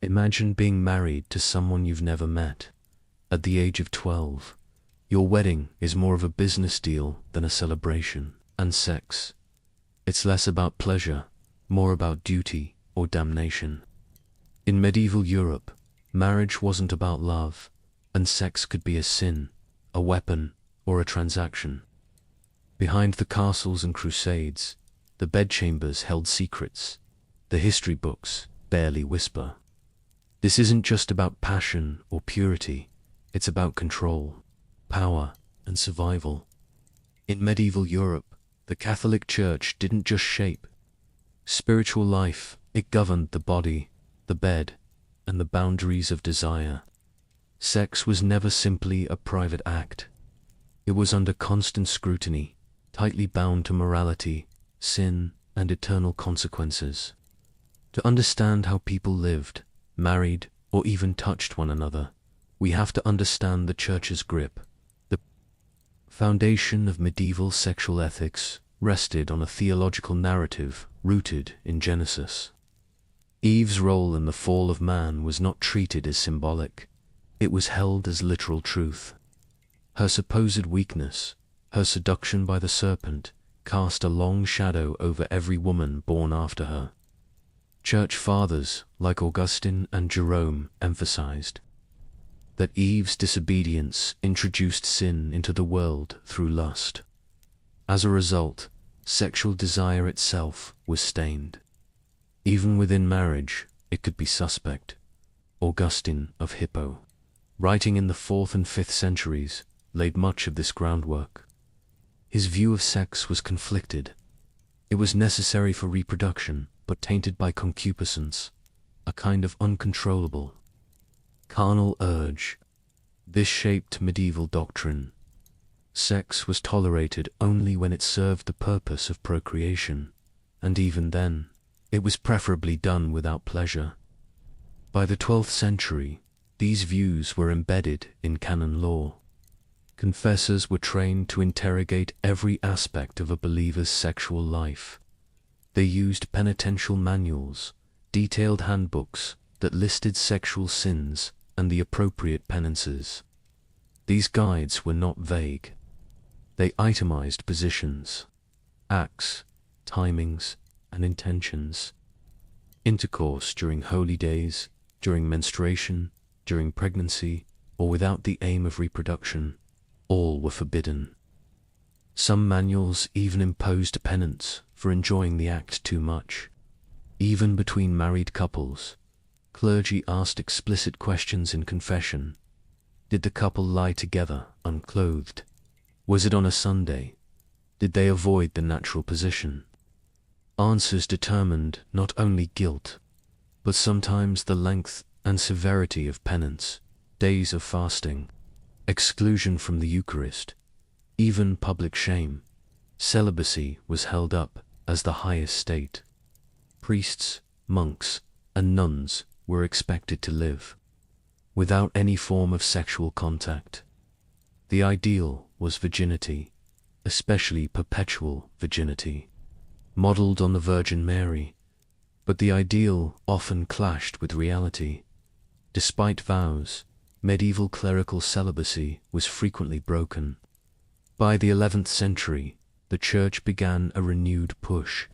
Imagine being married to someone you've never met. At the age of 12, your wedding is more of a business deal than a celebration. And sex, it's less about pleasure, more about duty or damnation. In medieval Europe, marriage wasn't about love, and sex could be a sin, a weapon, or a transaction. Behind the castles and crusades, the bedchambers held secrets. The history books barely whisper. This isn't just about passion or purity, it's about control, power, and survival. In medieval Europe, the Catholic Church didn't just shape spiritual life, it governed the body, the bed, and the boundaries of desire. Sex was never simply a private act. It was under constant scrutiny, tightly bound to morality, sin, and eternal consequences. To understand how people lived, married, or even touched one another, we have to understand the Church's grip. The foundation of medieval sexual ethics rested on a theological narrative rooted in Genesis. Eve's role in the fall of man was not treated as symbolic, it was held as literal truth. Her supposed weakness, her seduction by the serpent, cast a long shadow over every woman born after her. Church fathers like Augustine and Jerome emphasized that Eve's disobedience introduced sin into the world through lust. As a result, sexual desire itself was stained. Even within marriage, it could be suspect. Augustine of Hippo, writing in the 4th and 5th centuries, laid much of this groundwork. His view of sex was conflicted. It was necessary for reproduction, but tainted by concupiscence, a kind of uncontrollable, carnal urge. This shaped medieval doctrine. Sex was tolerated only when it served the purpose of procreation, and even then, it was preferably done without pleasure. By the 12th century, these views were embedded in canon law. Confessors were trained to interrogate every aspect of a believer's sexual life. They used penitential manuals, detailed handbooks that listed sexual sins and the appropriate penances. These guides were not vague. They itemized positions, acts, timings, and intentions. Intercourse during holy days, during menstruation, during pregnancy, or without the aim of reproduction, all were forbidden. Some manuals even imposed penance for enjoying the act too much. Even between married couples, clergy asked explicit questions in confession. Did the couple lie together, unclothed? Was it on a Sunday? Did they avoid the natural position? Answers determined not only guilt, but sometimes the length and severity of penance, days of fasting, exclusion from the Eucharist, even public shame. Celibacy was held up as the highest state. Priests, monks, and nuns were expected to live without any form of sexual contact. The ideal was virginity, especially perpetual virginity, modeled on the Virgin Mary, but the ideal often clashed with reality. Despite vows, medieval clerical celibacy was frequently broken. By the 11th century, the Church began a renewed push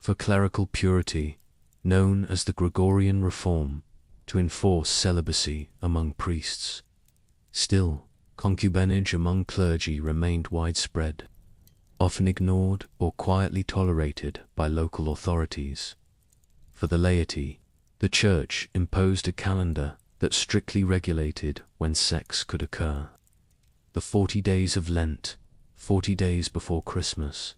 for clerical purity, known as the Gregorian Reform, to enforce celibacy among priests. Still, concubinage among clergy remained widespread, often ignored or quietly tolerated by local authorities. For the laity, the Church imposed a calendar that strictly regulated when sex could occur. The 40 days of Lent, 40 days before Christmas,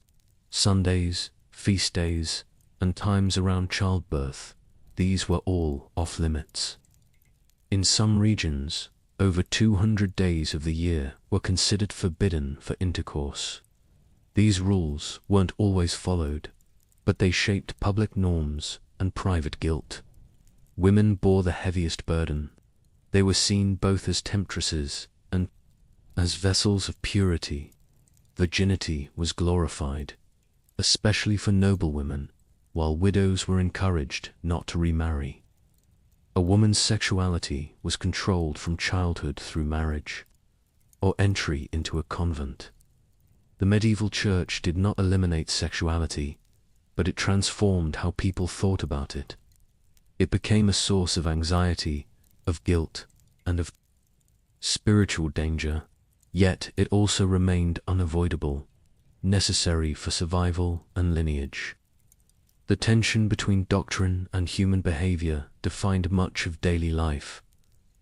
Sundays, feast days, and times around childbirth, these were all off limits. In some regions, over 200 days of the year were considered forbidden for intercourse. These rules weren't always followed, but they shaped public norms and private guilt. Women bore the heaviest burden. They were seen both as temptresses and as vessels of purity. Virginity was glorified, especially for noble women, while widows were encouraged not to remarry. A woman's sexuality was controlled from childhood through marriage or entry into a convent. The medieval church did not eliminate sexuality, but it transformed how people thought about it. It became a source of anxiety, of guilt, and of spiritual danger, yet it also remained unavoidable, necessary for survival and lineage. The tension between doctrine and human behavior defined much of daily life.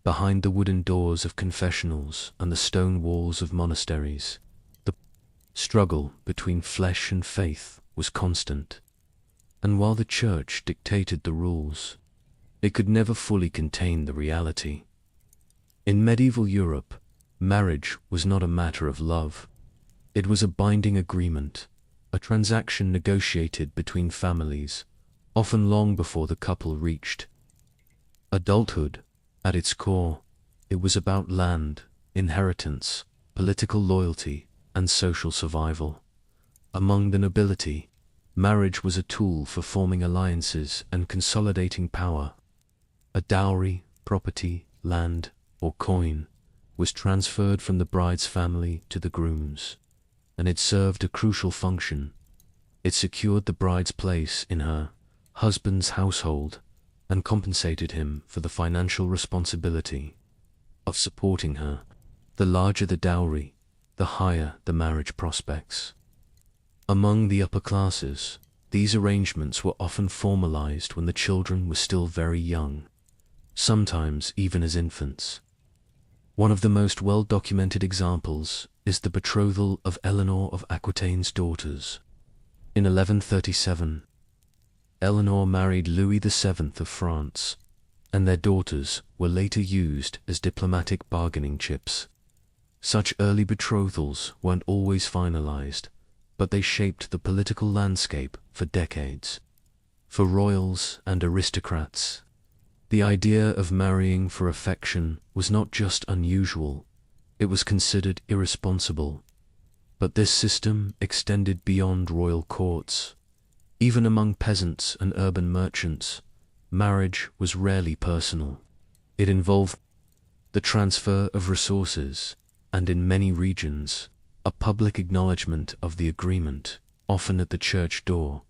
Behind the wooden doors of confessionals and the stone walls of monasteries, the struggle between flesh and faith was constant. And while the church dictated the rules, it could never fully contain the reality. In medieval Europe, marriage was not a matter of love. It was a binding agreement, a transaction negotiated between families, often long before the couple reached adulthood. At its core, it was about land, inheritance, political loyalty, and social survival. Among the nobility, marriage was a tool for forming alliances and consolidating power. A dowry, property, land, or coin was transferred from the bride's family to the groom's, and it served a crucial function. It secured the bride's place in her husband's household and compensated him for the financial responsibility of supporting her. The larger the dowry, the higher the marriage prospects. Among the upper classes, these arrangements were often formalized when the children were still very young, sometimes even as infants. One of the most well-documented examples is the betrothal of Eleanor of Aquitaine's daughters. In 1137, Eleanor married Louis VII of France, and their daughters were later used as diplomatic bargaining chips. Such early betrothals weren't always finalized, but they shaped the political landscape for decades. For royals and aristocrats, the idea of marrying for affection was not just unusual, it was considered irresponsible. But this system extended beyond royal courts. Even among peasants and urban merchants, marriage was rarely personal. It involved the transfer of resources, and in many regions, a public acknowledgement of the agreement, often at the church door,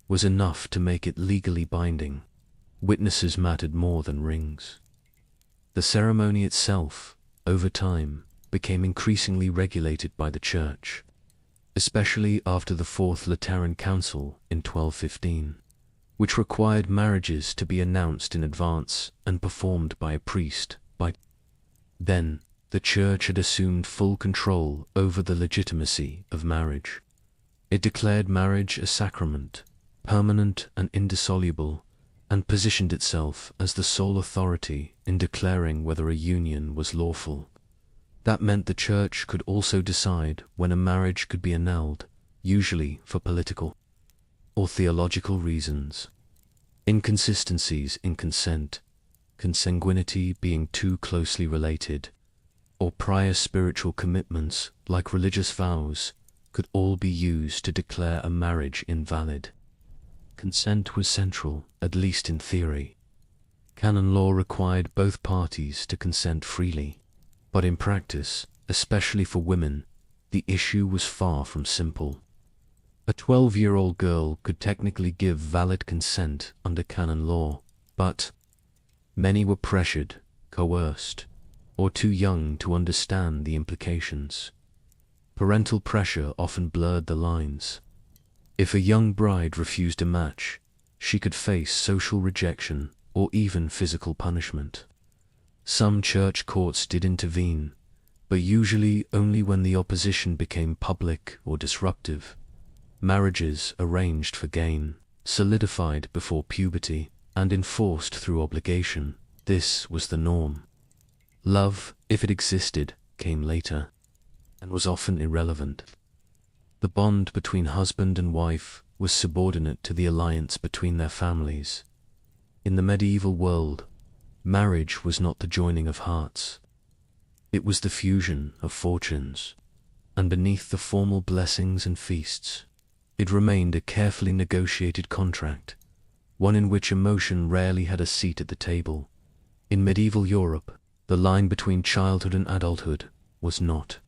was enough to make it legally binding. Witnesses mattered more than rings. The ceremony itself, over time, became increasingly regulated by the church, especially after the Fourth Lateran Council in 1215, which required marriages to be announced in advance and performed by a priest. By then, the church had assumed full control over the legitimacy of marriage. It declared marriage a sacrament, permanent and indissoluble, and positioned itself as the sole authority in declaring whether a union was lawful. That meant the church could also decide when a marriage could be annulled, usually for political or theological reasons. Inconsistencies in consent, consanguinity being too closely related, or prior spiritual commitments like religious vows, could all be used to declare a marriage invalid. Consent was central, at least in theory. Canon law required both parties to consent freely. But in practice, especially for women, the issue was far from simple. A 12-year-old girl could technically give valid consent under canon law, but many were pressured, coerced, or too young to understand the implications. Parental pressure often blurred the lines. If a young bride refused a match, she could face social rejection or even physical punishment. Some church courts did intervene, but usually only when the opposition became public or disruptive. Marriages arranged for gain, solidified before puberty, and enforced through obligation, this was the norm. Love, if it existed, came later, and was often irrelevant. The bond between husband and wife was subordinate to the alliance between their families. In the medieval world, marriage was not the joining of hearts. It was the fusion of fortunes, and beneath the formal blessings and feasts, it remained a carefully negotiated contract, one in which emotion rarely had a seat at the table, In medieval Europe, the line between childhood and adulthood was not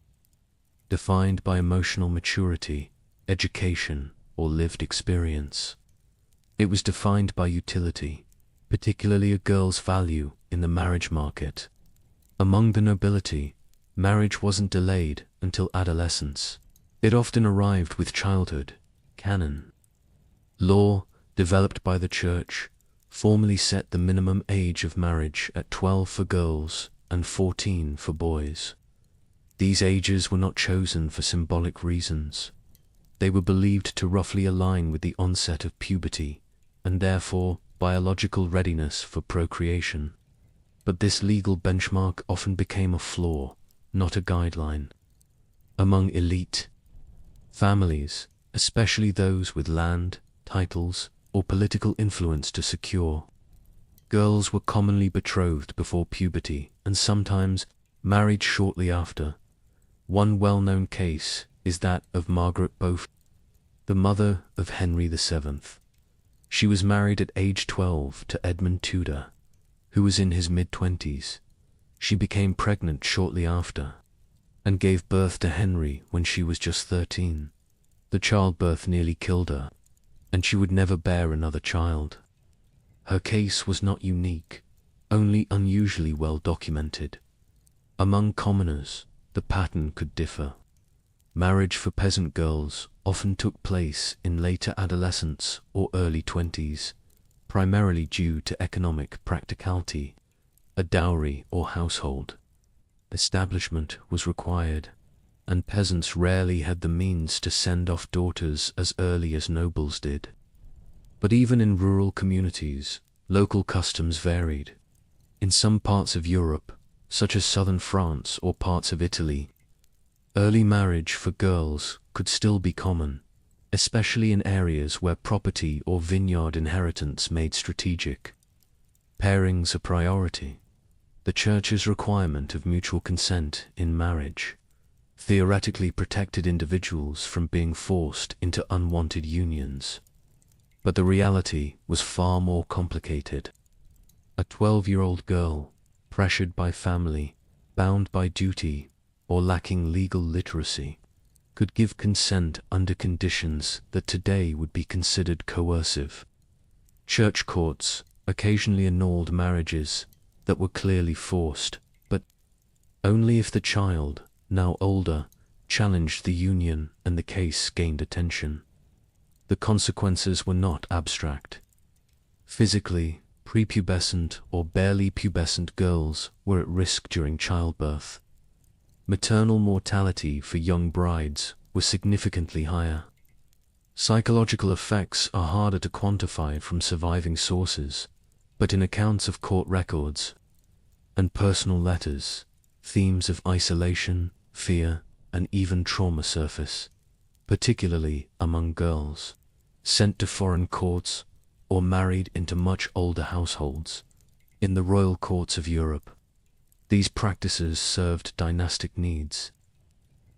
defined by emotional maturity, education, or lived experience. It was defined by utility, particularly a girl's value in the marriage market. Among the nobility, marriage wasn't delayed until adolescence. It often arrived with childhood. Canon law, developed by the Church, formally set the minimum age of marriage at 12 for girls and 14 for boys. These ages were not chosen for symbolic reasons. They were believed to roughly align with the onset of puberty, and therefore biological readiness for procreation. But this legal benchmark often became a flaw, not a guideline. Among elite families, especially those with land, titles, or political influence to secure, girls were commonly betrothed before puberty and sometimes married shortly after. One well-known case is that of Margaret Beaufort, the mother of Henry VII. She was married at age 12 to Edmund Tudor, who was in his mid-20s. She became pregnant shortly after, and gave birth to Henry when she was just 13. The childbirth nearly killed her, and she would never bear another child. Her case was not unique, only unusually well documented. Among commoners, the pattern could differ. Marriage for peasant girls often took place in later adolescence or early 20s, primarily due to economic practicality. A dowry or household establishment was required, and peasants rarely had the means to send off daughters as early as nobles did. But even in rural communities, local customs varied. In some parts of Europe, such as southern France or parts of Italy, early marriage for girls could still be common, especially in areas where property or vineyard inheritance made strategic pairings a priority. The Church's requirement of mutual consent in marriage theoretically protected individuals from being forced into unwanted unions. But the reality was far more complicated. A 12-year-old girl, pressured by family, bound by duty, or lacking legal literacy, could give consent under conditions that today would be considered coercive. Church courts occasionally annulled marriages that were clearly forced, but only if the child, now older, challenged the union and the case gained attention. The consequences were not abstract. Physically, prepubescent or barely pubescent girls were at risk during childbirth. Maternal mortality for young brides was significantly higher. Psychological effects are harder to quantify from surviving sources, but in accounts of court records and personal letters, themes of isolation, fear, and even trauma surface, particularly among girls sent to foreign courts or married into much older households. In the royal courts of Europe, these practices served dynastic needs.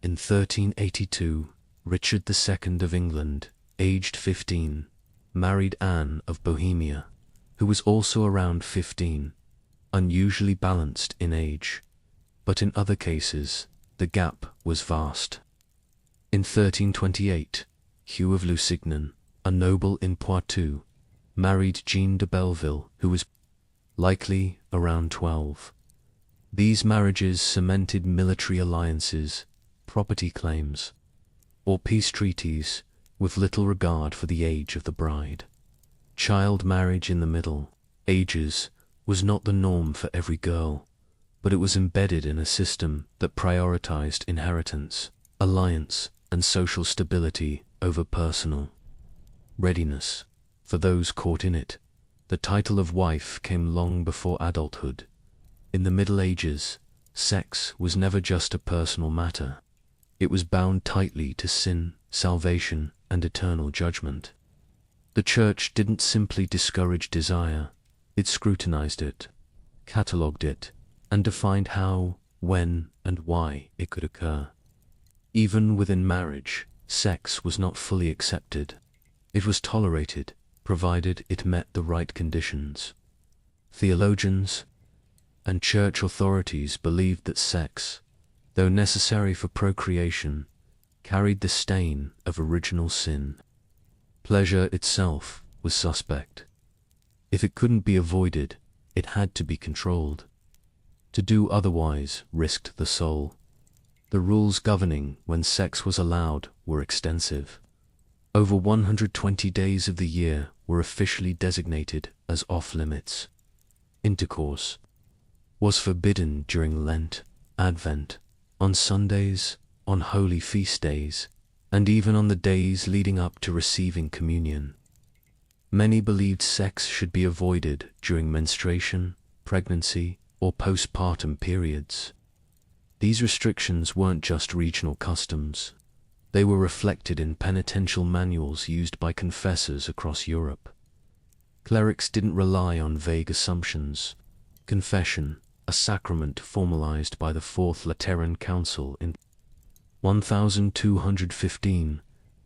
In 1382, Richard II of England, aged 15, married Anne of Bohemia, who was also around 15, unusually balanced in age, but in other cases, the gap was vast. In 1328, Hugh of Lusignan, a noble in Poitou, married Jeanne de Belleville, who was likely around 12. These marriages cemented military alliances, property claims, or peace treaties with little regard for the age of the bride. Child marriage in the Middle Ages was not the norm for every girl, but it was embedded in a system that prioritized inheritance, alliance, and social stability over personal readiness. For those caught in it, the title of wife came long before adulthood. In the Middle Ages, sex was never just a personal matter. It was bound tightly to sin, salvation, and eternal judgment. The Church didn't simply discourage desire, it scrutinized it, catalogued it, and defined how, when, and why it could occur. Even within marriage, sex was not fully accepted. It was tolerated, provided it met the right conditions. Theologians and church authorities believed that sex, though necessary for procreation, carried the stain of original sin. Pleasure itself was suspect. If it couldn't be avoided, it had to be controlled. To do otherwise risked the soul. The rules governing when sex was allowed were extensive. Over 120 days of the year were officially designated as off-limits. Intercourse was forbidden during Lent, Advent, on Sundays, on holy feast days, and even on the days leading up to receiving communion. Many believed sex should be avoided during menstruation, pregnancy, or postpartum periods. These restrictions weren't just regional customs. They were reflected in penitential manuals used by confessors across Europe. Clerics didn't rely on vague assumptions. Confession, a sacrament formalized by the Fourth Lateran Council in 1215,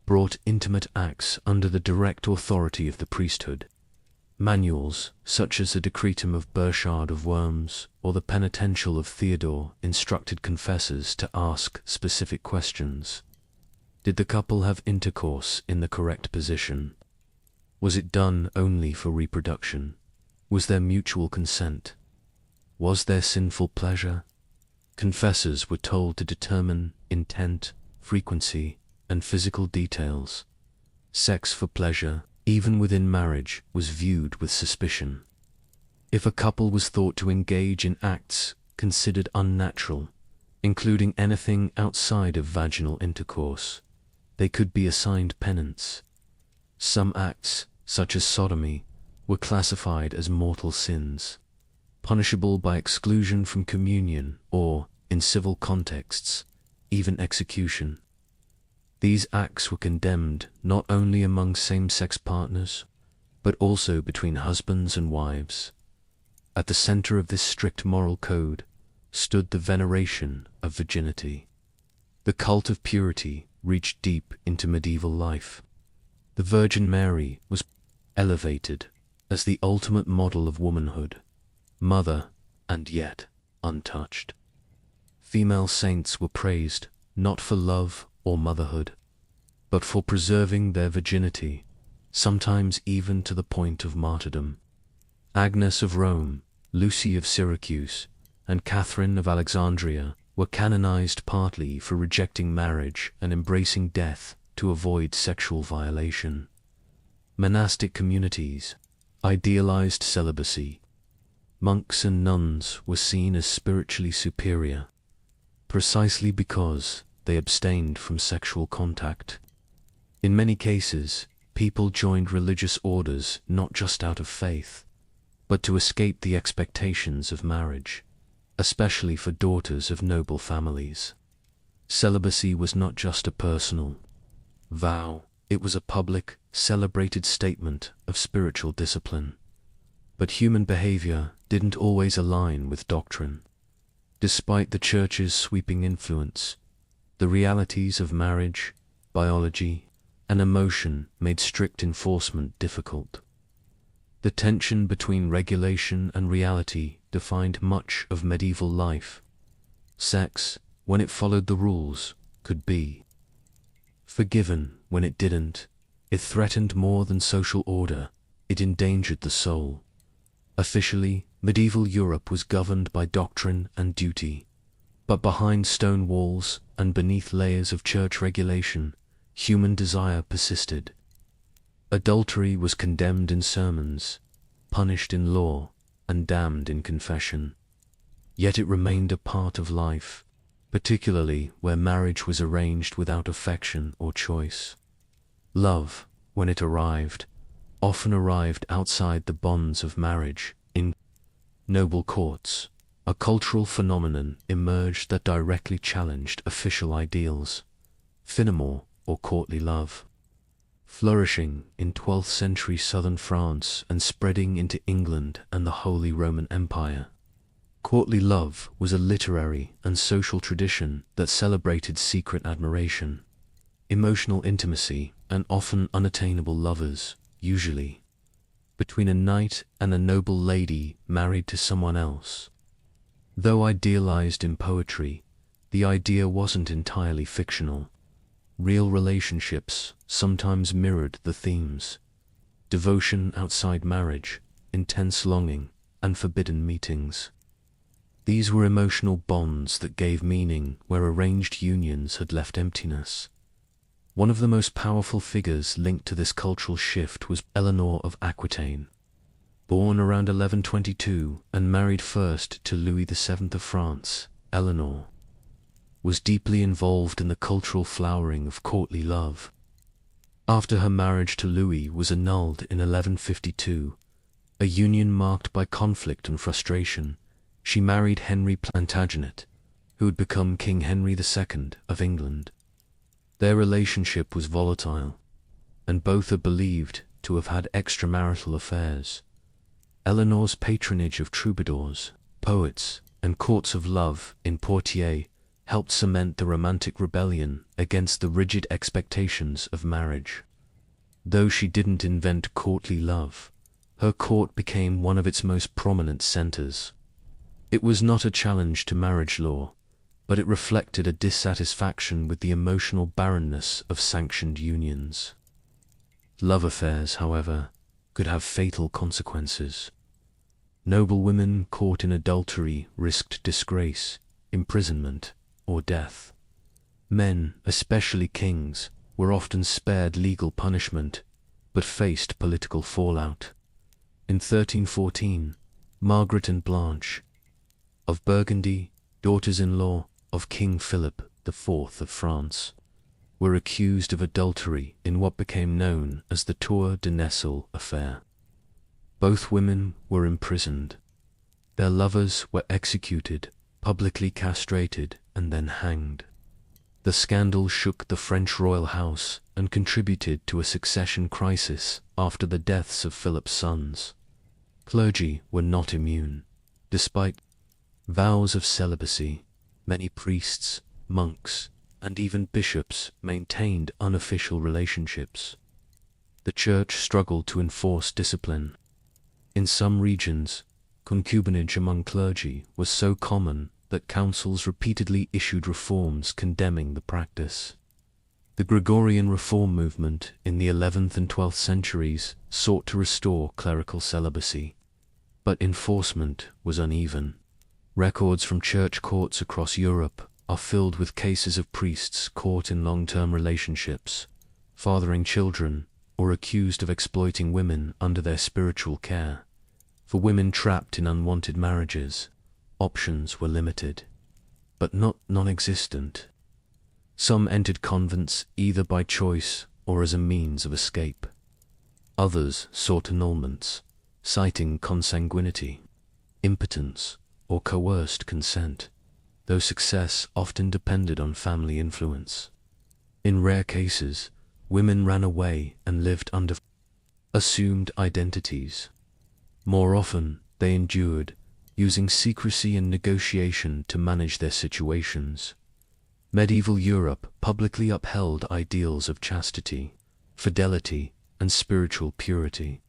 brought intimate acts under the direct authority of the priesthood. Manuals, such as the Decretum of Burchard of Worms or the Penitential of Theodore, instructed confessors to ask specific questions. Did the couple have intercourse in the correct position? Was it done only for reproduction? Was there mutual consent? Was there sinful pleasure? Confessors were told to determine intent, frequency, and physical details. Sex for pleasure, even within marriage, was viewed with suspicion. If a couple was thought to engage in acts considered unnatural, including anything outside of vaginal intercourse, they could be assigned penance. Some acts, such as sodomy, were classified as mortal sins, punishable by exclusion from communion or, in civil contexts, even execution. These acts were condemned not only among same-sex partners, but also between husbands and wives. At the center of this strict moral code stood the veneration of virginity. The cult of purity reached deep into medieval life. The Virgin Mary was elevated as the ultimate model of womanhood, mother, and yet untouched. Female saints were praised not for love or motherhood, but for preserving their virginity, sometimes even to the point of martyrdom. Agnes of Rome, Lucy of Syracuse, and Catherine of Alexandria were canonized partly for rejecting marriage and embracing death to avoid sexual violation. Monastic communities idealized celibacy. Monks and nuns were seen as spiritually superior, precisely because they abstained from sexual contact. In many cases, people joined religious orders not just out of faith, but to escape the expectations of marriage, especially for daughters of noble families. Celibacy was not just a personal vow, it was a public, celebrated statement of spiritual discipline. But human behavior didn't always align with doctrine. Despite the Church's sweeping influence, the realities of marriage, biology, and emotion made strict enforcement difficult. The tension between regulation and reality defined much of medieval life. Sex, when it followed the rules, could be forgiven. When it didn't, it threatened more than social order, it endangered the soul. Officially, medieval Europe was governed by doctrine and duty. But behind stone walls and beneath layers of church regulation, human desire persisted. Adultery was condemned in sermons, punished in law, and damned in confession. Yet it remained a part of life, particularly where marriage was arranged without affection or choice. Love, when it arrived, often arrived outside the bonds of marriage. In noble courts, a cultural phenomenon emerged that directly challenged official ideals: finamore, or courtly love. Flourishing in 12th century southern France and spreading into England and the Holy Roman Empire, courtly love was a literary and social tradition that celebrated secret admiration, emotional intimacy, and often unattainable lovers, usually between a knight and a noble lady married to someone else. Though idealized in poetry, the idea wasn't entirely fictional. Real relationships sometimes mirrored the themes: devotion outside marriage, intense longing, and forbidden meetings. These were emotional bonds that gave meaning where arranged unions had left emptiness. One of the most powerful figures linked to this cultural shift was Eleanor of Aquitaine. Born around 1122 and married first to Louis VII of France, Eleanor was deeply involved in the cultural flowering of courtly love. After her marriage to Louis was annulled in 1152, a union marked by conflict and frustration, she married Henry Plantagenet, who would become King Henry II of England. Their relationship was volatile, and both are believed to have had extramarital affairs. Eleanor's patronage of troubadours, poets, and courts of love in Poitiers helped cement the romantic rebellion against the rigid expectations of marriage. Though she didn't invent courtly love, her court became one of its most prominent centers. It was not a challenge to marriage law, but it reflected a dissatisfaction with the emotional barrenness of sanctioned unions. Love affairs, however, could have fatal consequences. Noble women caught in adultery risked disgrace, imprisonment, or death. Men, especially kings, were often spared legal punishment, but faced political fallout. In 1314, Margaret and Blanche of Burgundy, daughters-in-law of King Philip IV of France, were accused of adultery in what became known as the Tour de Nesle affair. Both women were imprisoned. Their lovers were executed, publicly castrated, and then hanged. The scandal shook the French royal house and contributed to a succession crisis after the deaths of Philip's sons. Clergy were not immune. Despite vows of celibacy, many priests, monks, and even bishops maintained unofficial relationships. The church struggled to enforce discipline. In some regions, concubinage among clergy was so common that councils repeatedly issued reforms condemning the practice. The Gregorian reform movement in the 11th and 12th centuries sought to restore clerical celibacy, but enforcement was uneven. Records from church courts across Europe are filled with cases of priests caught in long-term relationships, fathering children, or accused of exploiting women under their spiritual care. For women trapped in unwanted marriages, options were limited, but not non-existent. Some entered convents either by choice or as a means of escape. Others sought annulments, citing consanguinity, impotence, or coerced consent, though success often depended on family influence. In rare cases, women ran away and lived under assumed identities. More often, they endured, using secrecy and negotiation to manage their situations. Medieval Europe publicly upheld ideals of chastity, fidelity, and spiritual purity.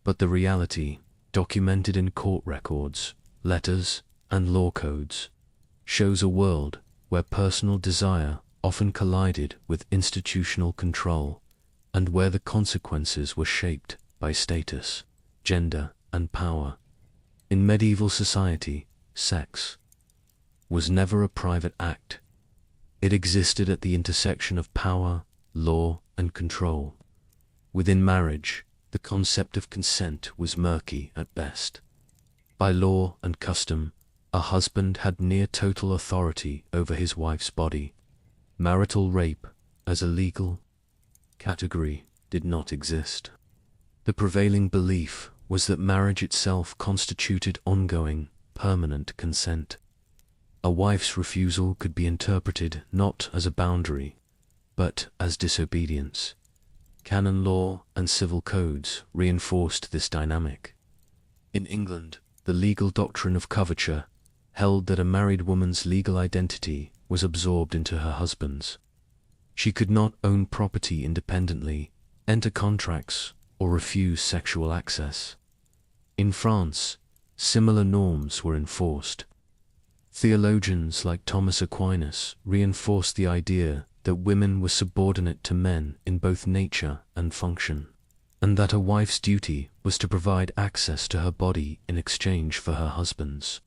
But the reality, documented in court records, letters, and law codes, shows a world where personal desire often collided with institutional control, and where the consequences were shaped by status, gender, and power. In medieval society, sex was never a private act. It existed at the intersection of power, law, and control. Within marriage, the concept of consent was murky at best. By law and custom, a husband had near total authority over his wife's body. Marital rape, as a legal category, did not exist. The prevailing belief was that marriage itself constituted ongoing, permanent consent. A wife's refusal could be interpreted not as a boundary, but as disobedience. Canon law and civil codes reinforced this dynamic. In England, the legal doctrine of coverture held that a married woman's legal identity was absorbed into her husband's. She could not own property independently, enter contracts, or refuse sexual access. In France, similar norms were enforced. Theologians like Thomas Aquinas reinforced the idea that women were subordinate to men in both nature and function, and that a wife's duty was to provide access to her body in exchange for her husband's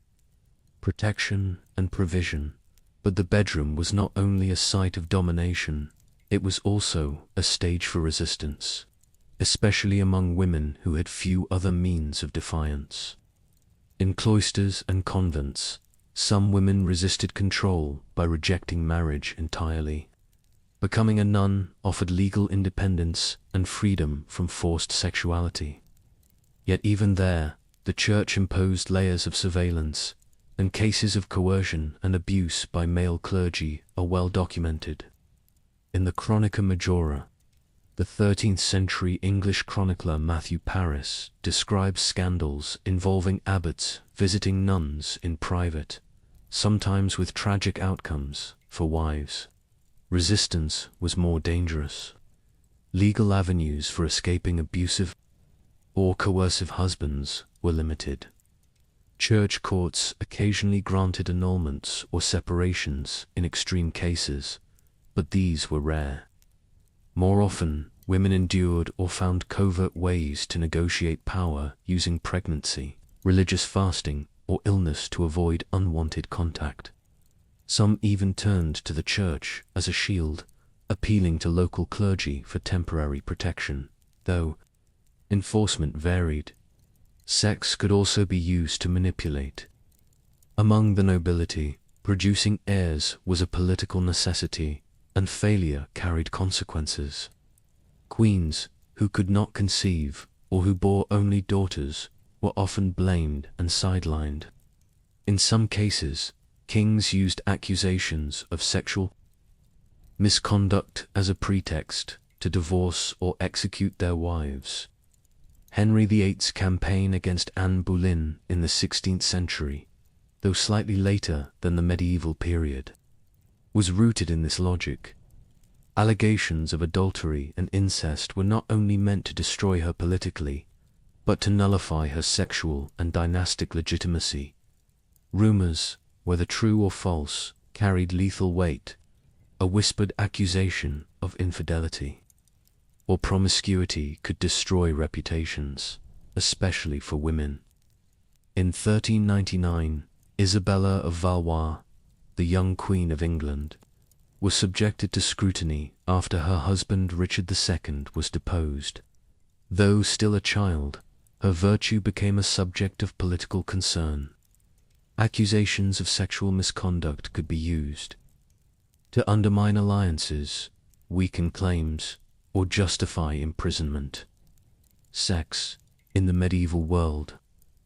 protection and provision. But the bedroom was not only a site of domination, it was also a stage for resistance, especially among women who had few other means of defiance. In cloisters and convents, some women resisted control by rejecting marriage entirely. Becoming a nun offered legal independence and freedom from forced sexuality. Yet even there, the Church imposed layers of surveillance, and cases of coercion and abuse by male clergy are well documented. In the Chronica Majora, the 13th century English chronicler Matthew Paris describes scandals involving abbots visiting nuns in private, sometimes with tragic outcomes for wives. Resistance was more dangerous. Legal avenues for escaping abusive or coercive husbands were limited. Church courts occasionally granted annulments or separations in extreme cases, but these were rare. More often, women endured or found covert ways to negotiate power using pregnancy, religious fasting, or illness to avoid unwanted contact. Some even turned to the church as a shield, appealing to local clergy for temporary protection, though enforcement varied. Sex could also be used to manipulate. Among the nobility, producing heirs was a political necessity, and failure carried consequences. Queens, who could not conceive, or who bore only daughters, were often blamed and sidelined. In some cases, kings used accusations of sexual misconduct as a pretext to divorce or execute their wives. Henry VIII's campaign against Anne Boleyn in the 16th century, though slightly later than the medieval period, was rooted in this logic. Allegations of adultery and incest were not only meant to destroy her politically, but to nullify her sexual and dynastic legitimacy. Rumors, whether true or false, carried lethal weight. A whispered accusation of infidelity or promiscuity could destroy reputations, especially for women. In 1399, Isabella of Valois, the young Queen of England, was subjected to scrutiny after her husband Richard II was deposed. Though still a child, her virtue became a subject of political concern. Accusations of sexual misconduct could be used to undermine alliances, weaken claims, or justify imprisonment. Sex, in the medieval world,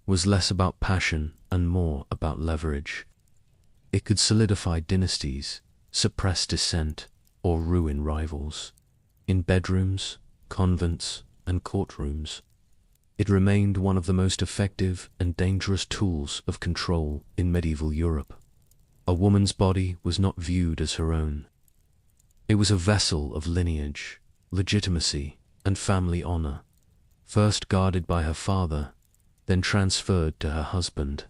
was less about passion and more about leverage. It could solidify dynasties, suppress dissent, or ruin rivals. In bedrooms, convents, and courtrooms, it remained one of the most effective and dangerous tools of control in medieval Europe. A woman's body was not viewed as her own. It was a vessel of lineage, legitimacy, and family honor, first guarded by her father, then transferred to her husband.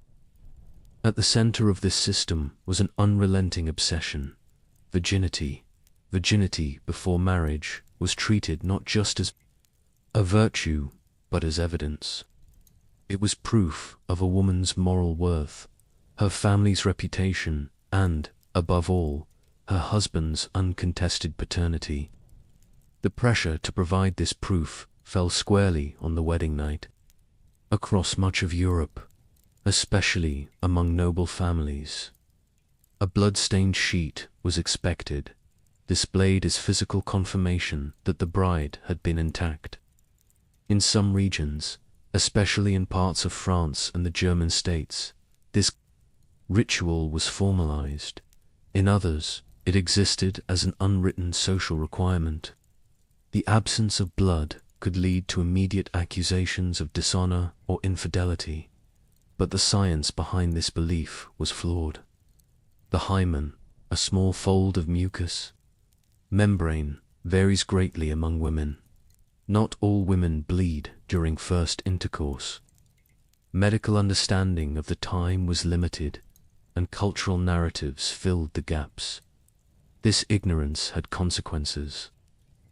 At the center of this system was an unrelenting obsession. Virginity. Virginity before marriage was treated not just as a virtue, but as evidence. It was proof of a woman's moral worth, her family's reputation, and, above all, her husband's uncontested paternity. The pressure to provide this proof fell squarely on the wedding night. Across much of Europe, especially among noble families, a blood-stained sheet was expected, displayed as physical confirmation that the bride had been intact. In some regions, especially in parts of France and the German states, this ritual was formalized. In others, it existed as an unwritten social requirement. The absence of blood could lead to immediate accusations of dishonor or infidelity, but the science behind this belief was flawed. The hymen, a small fold of mucus membrane, varies greatly among women. Not all women bleed during first intercourse. Medical understanding of the time was limited, and cultural narratives filled the gaps. This ignorance had consequences.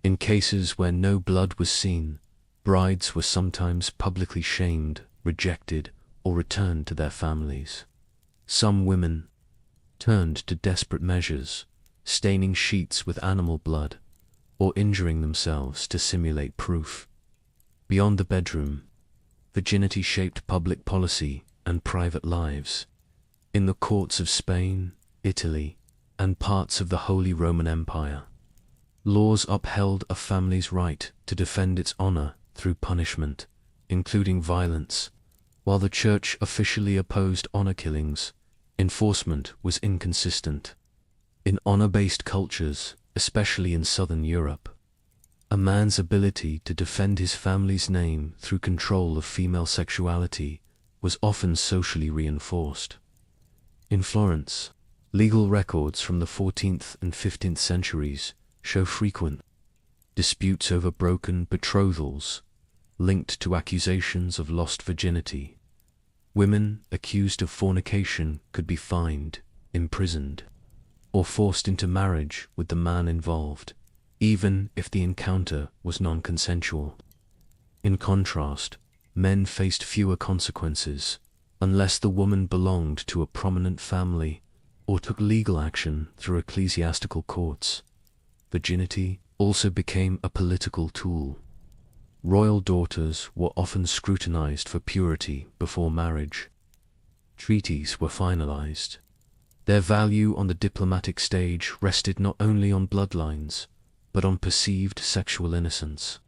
In cases where no blood was seen, brides were sometimes publicly shamed, rejected, or returned to their families. Some women turned to desperate measures, staining sheets with animal blood, or injuring themselves to simulate proof. Beyond the bedroom, virginity shaped public policy and private lives. In the courts of Spain, Italy, and parts of the Holy Roman Empire, laws upheld a family's right to defend its honor through punishment, including violence. While the Church officially opposed honor killings, enforcement was inconsistent. In honor-based cultures, especially in Southern Europe, a man's ability to defend his family's name through control of female sexuality was often socially reinforced. In Florence, legal records from the 14th and 15th centuries show frequent disputes over broken betrothals linked to accusations of lost virginity. Women accused of fornication could be fined, imprisoned, or forced into marriage with the man involved, even if the encounter was non-consensual. In contrast, men faced fewer consequences unless the woman belonged to a prominent family or took legal action through ecclesiastical courts. Virginity also became a political tool. Royal daughters were often scrutinized for purity before marriage. Treaties were finalized. Their value on the diplomatic stage rested not only on bloodlines, but on perceived sexual innocence.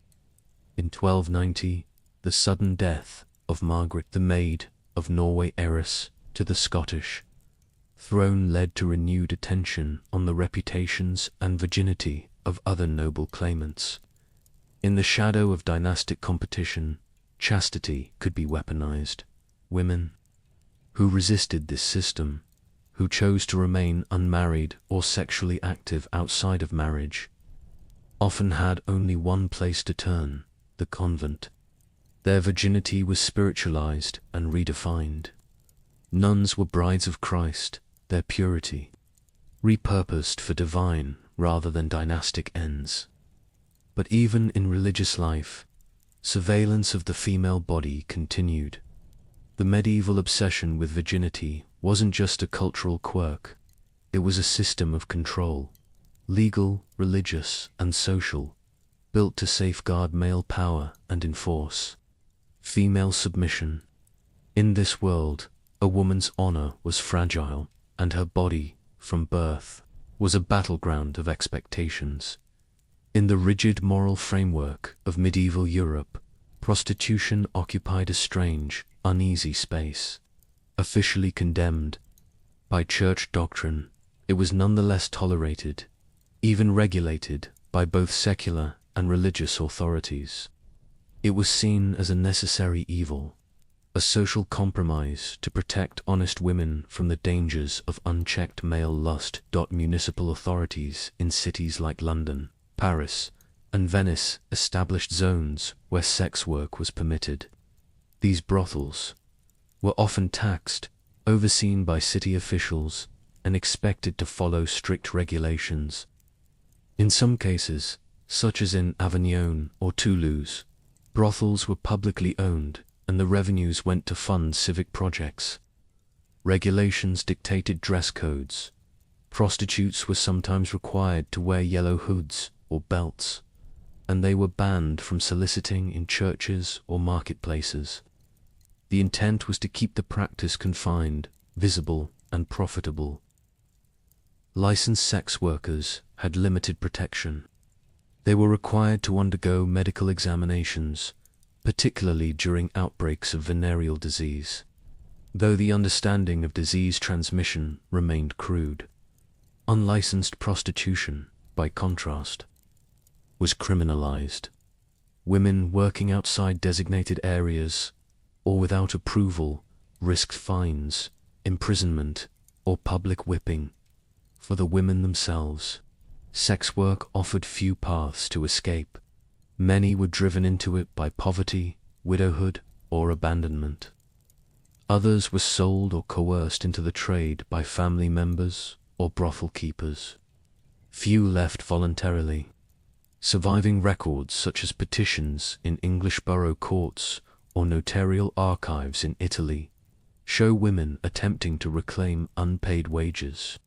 In 1290, the sudden death of Margaret, the Maid of Norway heiress to the Scottish throne, led to renewed attention on the reputations and virginity of other noble claimants. In the shadow of dynastic competition, chastity could be weaponized. Women who resisted this system, who chose to remain unmarried or sexually active outside of marriage, often had only one place to turn: the convent. Their virginity was spiritualized and redefined. Nuns were brides of Christ, their purity repurposed for divine rather than dynastic ends. But even in religious life, surveillance of the female body continued. The medieval obsession with virginity wasn't just a cultural quirk, it was a system of control, legal, religious, and social, built to safeguard male power and enforce female submission. In this world, a woman's honor was fragile, and her body, from birth, was a battleground of expectations. In the rigid moral framework of medieval Europe, prostitution occupied a strange, uneasy space. Officially condemned by church doctrine, it was nonetheless tolerated, even regulated by both secular and religious authorities. It was seen as a necessary evil, a social compromise to protect honest women from the dangers of unchecked male lust. Municipal authorities in cities like London, Paris, and Venice established zones where sex work was permitted. These brothels were often taxed, overseen by city officials, and expected to follow strict regulations. In some cases, such as in Avignon or Toulouse, brothels were publicly owned, and the revenues went to fund civic projects. Regulations dictated dress codes. Prostitutes were sometimes required to wear yellow hoods or belts, and they were banned from soliciting in churches or marketplaces. The intent was to keep the practice confined, visible, and profitable. Licensed sex workers had limited protection. They were required to undergo medical examinations, particularly during outbreaks of venereal disease, though the understanding of disease transmission remained crude. Unlicensed prostitution, by contrast, was criminalized. Women working outside designated areas or without approval risked fines, imprisonment, or public whipping. For the women themselves, sex work offered few paths to escape. Many were driven into it by poverty, widowhood, or abandonment. Others were sold or coerced into the trade by family members or brothel keepers. Few left voluntarily. Surviving records such as petitions in English borough courts or notarial archives in Italy show women attempting to reclaim unpaid wages,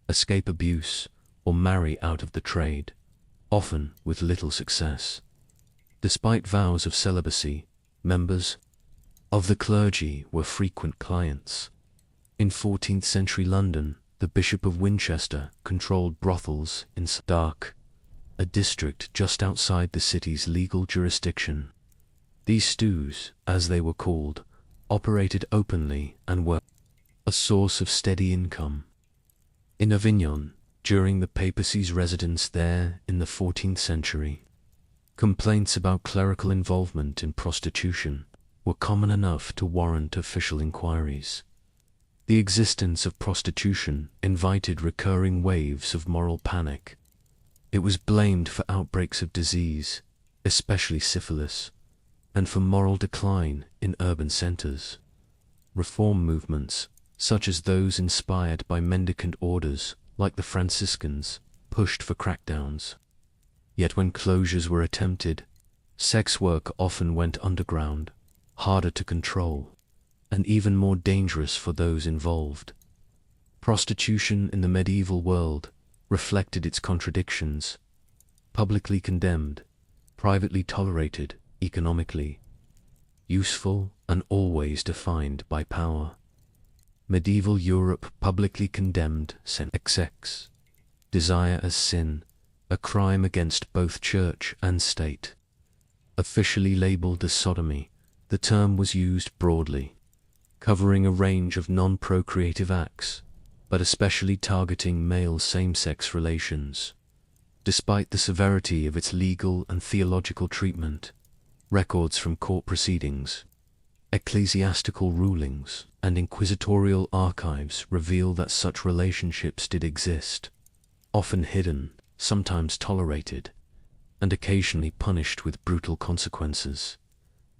escape abuse, or marry out of the trade, often with little success. Despite vows of celibacy, members of the clergy were frequent clients. In 14th century London, the Bishop of Winchester controlled brothels in Dark, a district just outside the city's legal jurisdiction. These stews, as they were called, operated openly and were a source of steady income. In Avignon, during the papacy's residence there in the 14th century, complaints about clerical involvement in prostitution were common enough to warrant official inquiries. The existence of prostitution invited recurring waves of moral panic. It was blamed for outbreaks of disease, especially syphilis, and for moral decline in urban centers. Reform movements, such as those inspired by mendicant orders like the Franciscans, pushed for crackdowns. Yet when closures were attempted, sex work often went underground, harder to control, and even more dangerous for those involved. Prostitution in the medieval world reflected its contradictions: publicly condemned, privately tolerated, economically useful, and always defined by power. Medieval Europe publicly condemned sex, desire as sin, a crime against both church and state. Officially labeled as sodomy, the term was used broadly, covering a range of non-procreative acts, but especially targeting male same-sex relations. Despite the severity of its legal and theological treatment, records from court proceedings, ecclesiastical rulings, and inquisitorial archives reveal that such relationships did exist, often hidden, sometimes tolerated, and occasionally punished with brutal consequences.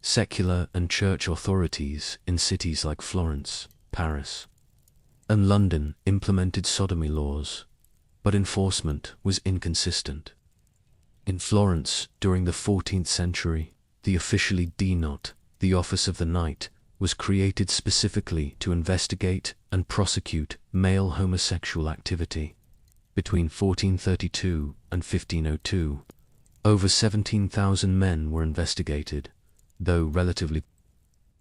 Secular and church authorities in cities like Florence, Paris, and London implemented sodomy laws, but enforcement was inconsistent. In Florence, during the 14th century, the officially Dnot, the Office of the Knight, was created specifically to investigate and prosecute male homosexual activity. Between 1432 and 1502, over 17,000 men were investigated, though relatively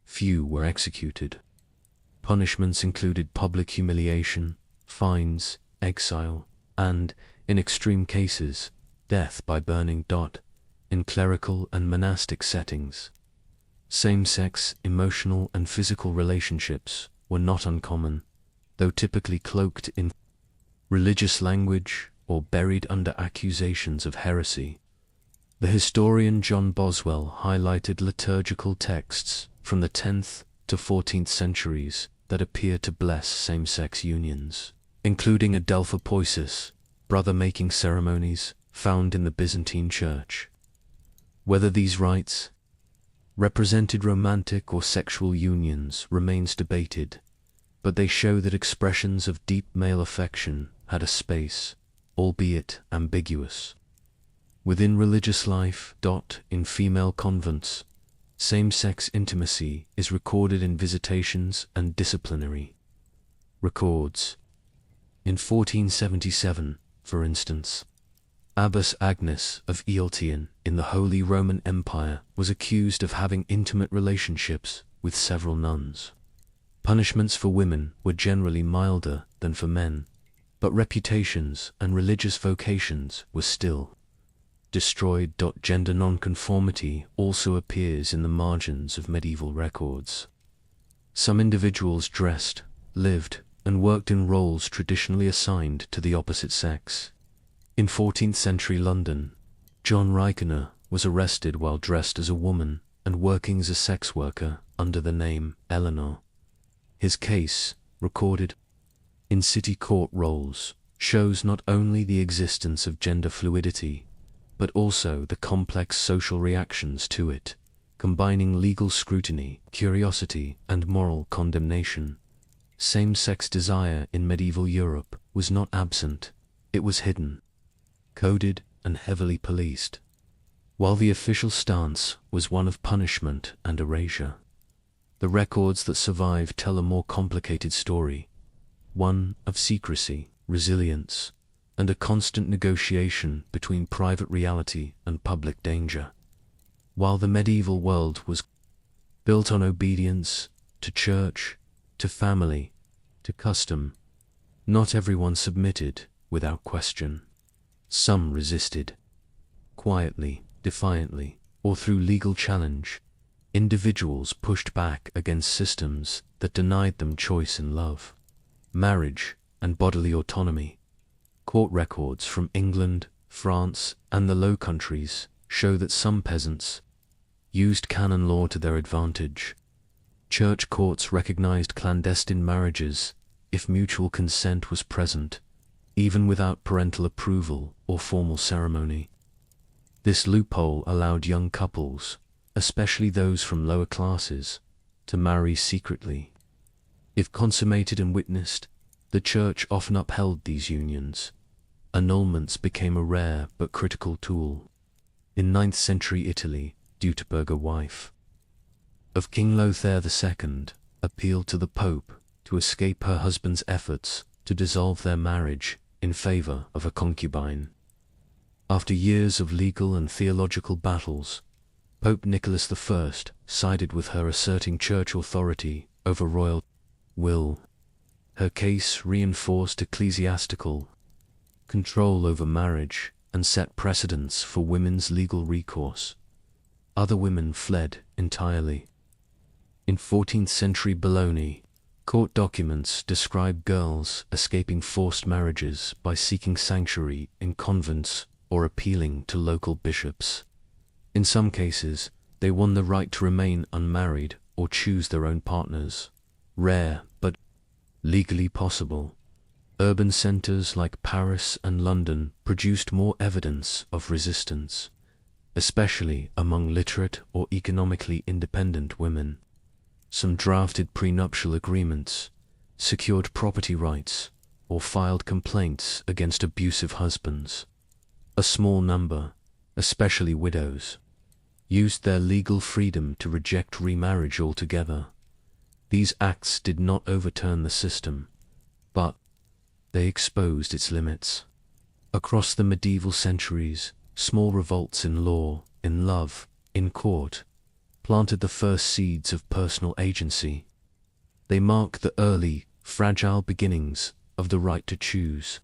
few were executed. Punishments included public humiliation, fines, exile, and, in extreme cases, death by burning. In clerical and monastic settings, same-sex emotional and physical relationships were not uncommon, though typically cloaked in religious language or buried under accusations of heresy. The historian John Boswell highlighted liturgical texts from the 10th to 14th centuries that appear to bless same-sex unions, including Adelphopoisis, brother-making ceremonies found in the Byzantine Church. Whether these rites represented romantic or sexual unions remains debated, but they show that expressions of deep male affection had a space, albeit ambiguous, within religious life. In female convents, same-sex intimacy is recorded in visitations and disciplinary records. In 1477, for instance, Abbess Agnes of Eiltion in the Holy Roman Empire was accused of having intimate relationships with several nuns. Punishments for women were generally milder than for men, but reputations and religious vocations were still destroyed. Gender nonconformity also appears in the margins of medieval records. Some individuals dressed, lived, and worked in roles traditionally assigned to the opposite sex. In 14th century London, John Rykener was arrested while dressed as a woman and working as a sex worker under the name Eleanor. His case, recorded in city court rolls, shows not only the existence of gender fluidity, but also the complex social reactions to it, combining legal scrutiny, curiosity, and moral condemnation. Same-sex desire in medieval Europe was not absent, it was hidden, coded, and heavily policed. While the official stance was one of punishment and erasure, the records that survive tell a more complicated story, one of secrecy, resilience, and a constant negotiation between private reality and public danger. While the medieval world was built on obedience to church, to family, to custom, not everyone submitted without question. Some resisted, quietly, defiantly, or through legal challenge. Individuals pushed back against systems that denied them choice in love, marriage, and bodily autonomy. Court records from England, France, and the Low Countries show that some peasants used canon law to their advantage. Church courts recognized clandestine marriages if mutual consent was present, even without parental approval or formal ceremony. This loophole allowed young couples, especially those from lower classes, to marry secretly. If consummated and witnessed, the church often upheld these unions. Annulments became a rare but critical tool. In 9th century Italy, Deuterbürger wife of King Lothair II appealed to the Pope to escape her husband's efforts to dissolve their marriage in favor of a concubine. After years of legal and theological battles, Pope Nicholas I sided with her, asserting church authority over royal will. Her case reinforced ecclesiastical control over marriage and set precedents for women's legal recourse. Other women fled entirely. In 14th century Bologna, court documents describe girls escaping forced marriages by seeking sanctuary in convents or appealing to local bishops. In some cases, they won the right to remain unmarried or choose their own partners. Rare, but legally possible. Urban centers like Paris and London produced more evidence of resistance, especially among literate or economically independent women. Some drafted prenuptial agreements, secured property rights, or filed complaints against abusive husbands. A small number, especially widows, used their legal freedom to reject remarriage altogether. These acts did not overturn the system, but they exposed its limits. Across the medieval centuries, small revolts in law, in love, in court, planted the first seeds of personal agency. They mark the early, fragile beginnings of the right to choose.